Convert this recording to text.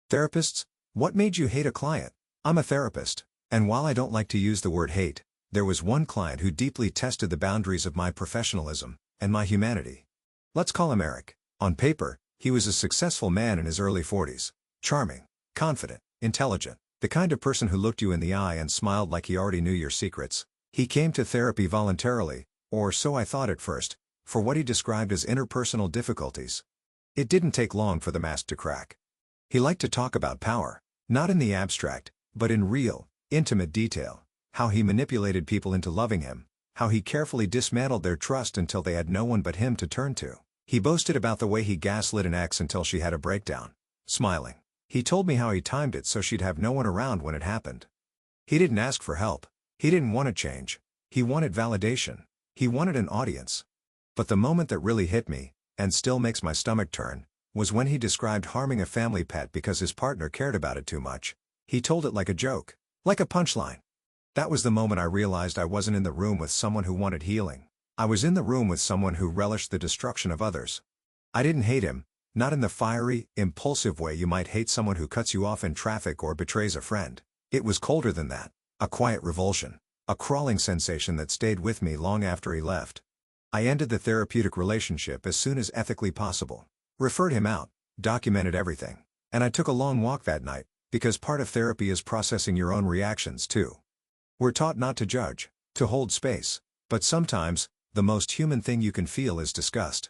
Therapists, what made you hate a client? I'm a therapist, and while I don't like to use the word hate, there was one client who deeply tested the boundaries of my professionalism and my humanity. Let's call him Eric. On paper, he was a successful man in his early 40s. Charming, confident, intelligent, the kind of person who looked you in the eye and smiled like he already knew your secrets. He came to therapy voluntarily, or so I thought at first, for what he described as interpersonal difficulties. It didn't take long for the mask to crack. He liked to talk about power, not in the abstract, but in real, intimate detail, how he manipulated people into loving him, how he carefully dismantled their trust until they had no one but him to turn to. He boasted about the way he gaslit an ex until she had a breakdown. Smiling, he told me how he timed it so she'd have no one around when it happened. He didn't ask for help. He didn't want to change. He wanted validation. He wanted an audience. But the moment that really hit me, and still makes my stomach turn, was when he described harming a family pet because his partner cared about it too much. He told it like a joke, like a punchline. That was the moment I realized I wasn't in the room with someone who wanted healing. I was in the room with someone who relished the destruction of others. I didn't hate him, not in the fiery, impulsive way you might hate someone who cuts you off in traffic or betrays a friend. It was colder than that, a quiet revulsion, a crawling sensation that stayed with me long after he left. I ended the therapeutic relationship as soon as ethically possible. Referred him out, documented everything. And I took a long walk that night, because part of therapy is processing your own reactions too. We're taught not to judge, to hold space, but sometimes, the most human thing you can feel is disgust.